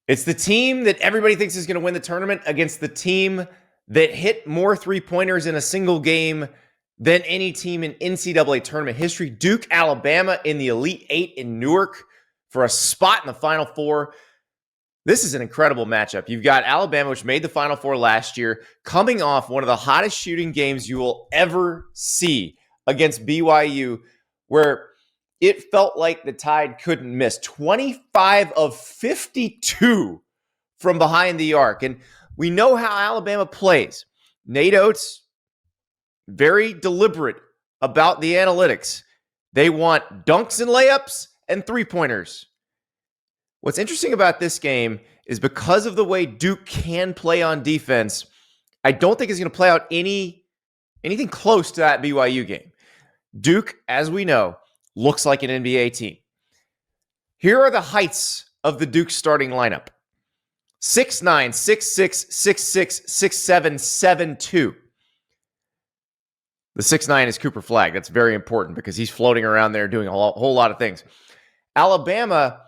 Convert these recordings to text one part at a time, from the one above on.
It's the team that everybody thinks is going to win the tournament against the team that hit more three-pointers in a single game than any team in NCAA tournament history. Duke, Alabama in the Elite Eight in Newark for a spot in the Final Four. This is an incredible matchup. You've got Alabama, which made the Final Four last year, coming off one of the hottest shooting games you will ever see against BYU, where it felt like the Tide couldn't miss. 25 of 52 from behind the arc. And we know how Alabama plays. Nate Oates, very deliberate about the analytics. They want dunks and layups and three-pointers. What's interesting about this game is because of the way Duke can play on defense, I don't think it's going to play out anything close to that BYU game. Duke, as we know, looks like an NBA team. Here are the heights of the Duke starting lineup. 6'9", 6'6", 6'6", 6'7", 7'2". The 6'9" is Cooper Flagg. That's very important because he's floating around there doing a whole lot of things. Alabama,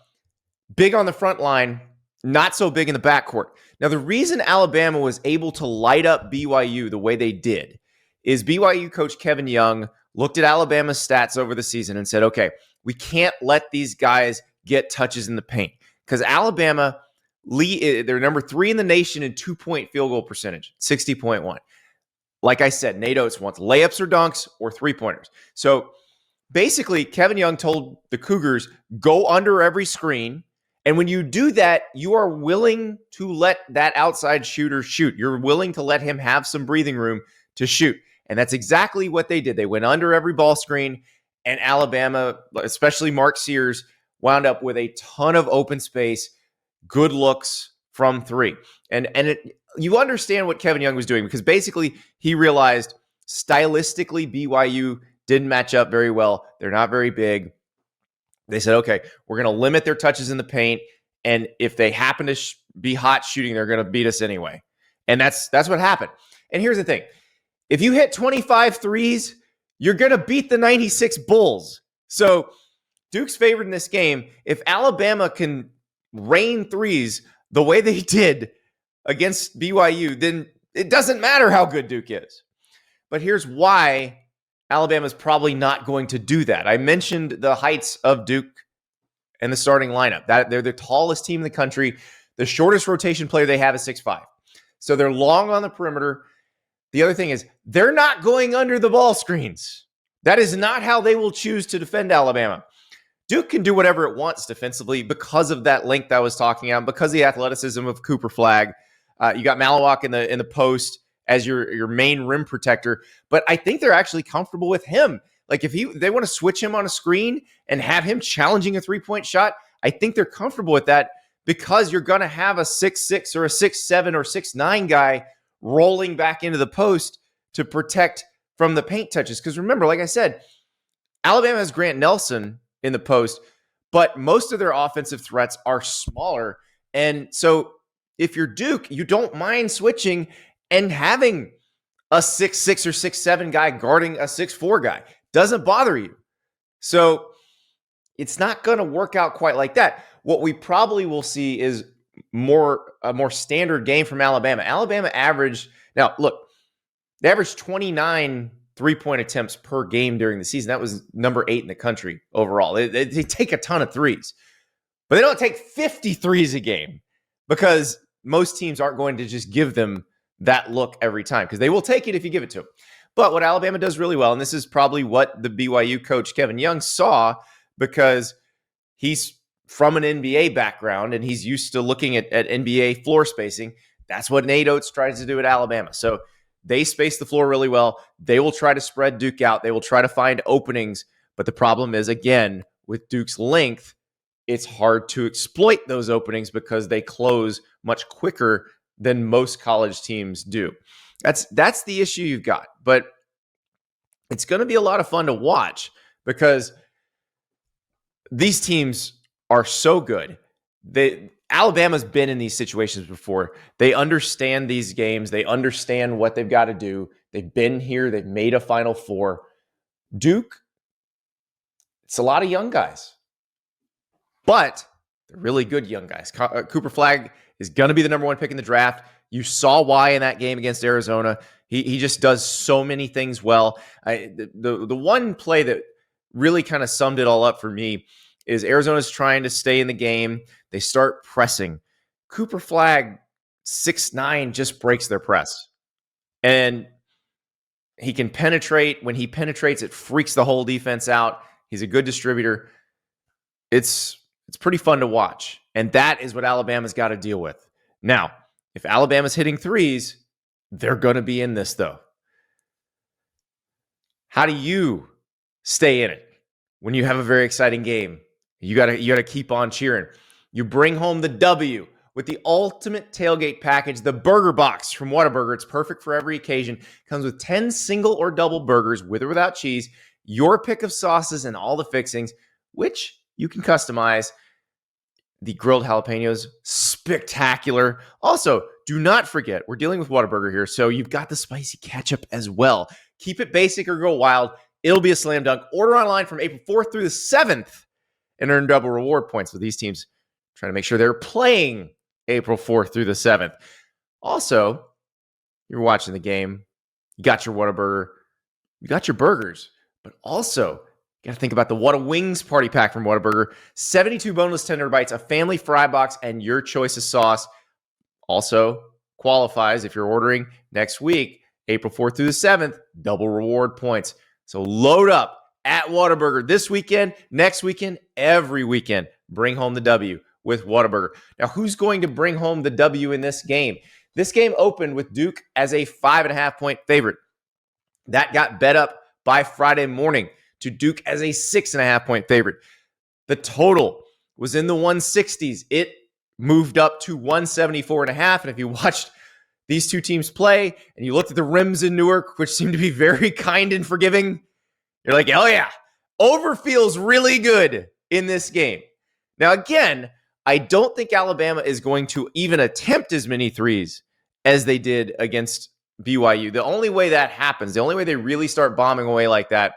big on the front line, not so big in the backcourt. Now, the reason Alabama was able to light up BYU the way they did is BYU coach Kevin Young looked at Alabama's stats over the season and said, okay, we can't let these guys get touches in the paint because Alabama, they're number 3 in the nation in two-point field goal percentage, 60.1. Like I said, Nate Oates wants layups or dunks or three-pointers. So basically, Kevin Young told the Cougars, go under every screen. And when you do that, you are willing to let that outside shooter shoot. You're willing to let him have some breathing room to shoot. And that's exactly what they did. They went under every ball screen, and Alabama, especially Mark Sears, wound up with a ton of open space, good looks from three. And you understand what Kevin Young was doing because basically he realized stylistically BYU didn't match up very well. They're not very big. They said, okay, we're going to limit their touches in the paint, and if they happen to be hot shooting, they're going to beat us anyway. And that's what happened. And here's the thing. If you hit 25 threes, you're going to beat the 96 Bulls. So Duke's favored in this game. If Alabama can rain threes the way they did against BYU, then it doesn't matter how good Duke is. But here's why Alabama's probably not going to do that. I mentioned the heights of Duke and the starting lineup. That they're the tallest team in the country. The shortest rotation player they have is 6'5". So they're long on the perimeter. The other thing is they're not going under the ball screens. That is not how they will choose to defend Alabama. Duke can do whatever it wants defensively because of that length I was talking about, because of the athleticism of Cooper Flagg. You got Malawak in the post as your main rim protector, but I think they're actually comfortable with him. Like if they want to switch him on a screen and have him challenging a three-point shot, I think they're comfortable with that because you're going to have a 6'6" or a 6'7" or 6'9" guy rolling back into the post to protect from the paint touches. Because remember, like I said, Alabama has Grant Nelson in the post, but most of their offensive threats are smaller. And so if you're Duke, you don't mind switching and having a 6'6" or 6'7" guy guarding a 6'4" guy. Doesn't bother you. So it's not going to work out quite like that. What we probably will see is a more standard game from Alabama. Alabama averaged, now look, they averaged 29 three-point attempts per game during the season. That was number 8 in the country overall. They take a ton of threes, but they don't take 50 threes a game because most teams aren't going to just give them that look every time because they will take it if you give it to them. But what Alabama does really well, and this is probably what the BYU coach Kevin Young saw because he's from an NBA background and he's used to looking at NBA floor spacing. That's what Nate Oates tries to do at Alabama. So they space the floor really well. They will try to spread Duke out. They will try to find openings. But the problem is, again, with Duke's length, it's hard to exploit those openings because they close much quicker than most college teams do. That's the issue you've got. But it's going to be a lot of fun to watch because these teams are so good. Alabama's been in these situations before. They understand these games. They understand what they've got to do. They've been here. They've made a Final Four. Duke, it's a lot of young guys. But They're really good young guys. Cooper Flagg is going to be the number one pick in the draft. You saw why in that game against Arizona. He just does so many things well. The one play that really kind of summed it all up for me is Arizona's trying to stay in the game. They start pressing. Cooper Flagg, 6'9", just breaks their press. And he can penetrate. When he penetrates, it freaks the whole defense out. He's a good distributor. It's pretty fun to watch. And that is what Alabama's got to deal with. Now, if Alabama's hitting threes, they're going to be in this, though. How do you stay in it when you have a very exciting game? You gotta keep on cheering. You bring home the W with the ultimate tailgate package, the burger box from Whataburger. It's perfect for every occasion. Comes with 10 single or double burgers with or without cheese, your pick of sauces and all the fixings, which you can customize. The grilled jalapeños, spectacular. Also, do not forget, we're dealing with Whataburger here, so you've got the spicy ketchup as well. Keep it basic or go wild. It'll be a slam dunk. Order online from April 4th through the 7th and earn double reward points with these teams trying to make sure they're playing April 4th through the 7th. Also, you're watching the game. You got your Whataburger. You got your burgers. But also, you got to think about the Whata Wings party pack from Whataburger. 72 boneless tender bites, a family fry box, and your choice of sauce. Also qualifies if you're ordering next week, April 4th through the 7th, double reward points. So load up at Whataburger this weekend, next weekend, every weekend. Bring home the W with Whataburger. Now, who's going to bring home the W in this game? This game opened with Duke as a 5.5-point favorite. That got bet up by Friday morning to Duke as a 6.5-point favorite. The total was in the 160s. It moved up to 174.5. And if you watched these two teams play and you looked at the rims in Newark, which seemed to be very kind and forgiving, you're like, oh yeah, over feels really good in this game. Now, again, I don't think Alabama is going to even attempt as many threes as they did against BYU. The only way that happens, the only way they really start bombing away like that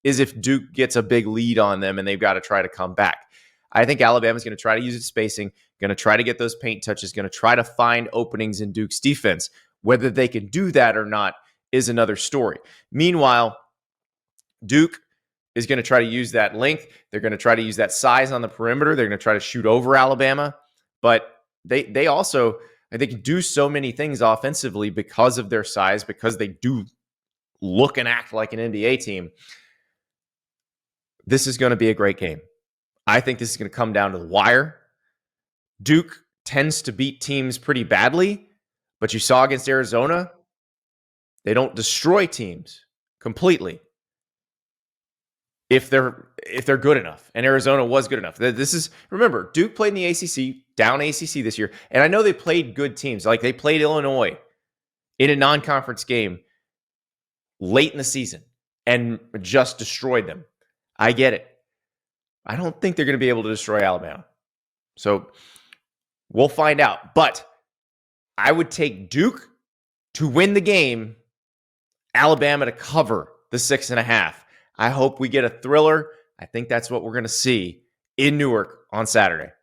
is if Duke gets a big lead on them and they've got to try to come back. I think Alabama's going to try to use its spacing, going to try to get those paint touches, going to try to find openings in Duke's defense. Whether they can do that or not is another story. Meanwhile, Duke is going to try to use that length. They're going to try to use that size on the perimeter. They're going to try to shoot over Alabama. But they also, I think, do so many things offensively because of their size, because they do look and act like an NBA team. This is going to be a great game. I think this is going to come down to the wire. Duke tends to beat teams pretty badly, but you saw against Arizona, they don't destroy teams completely if they're good enough. And Arizona was good enough. Remember, Duke played in the ACC, down ACC this year, and I know they played good teams. Like they played Illinois in a non-conference game late in the season and just destroyed them. I get it. I don't think they're going to be able to destroy Alabama. So we'll find out. But I would take Duke to win the game, Alabama to cover the 6.5. I hope we get a thriller. I think that's what we're going to see in Newark on Saturday.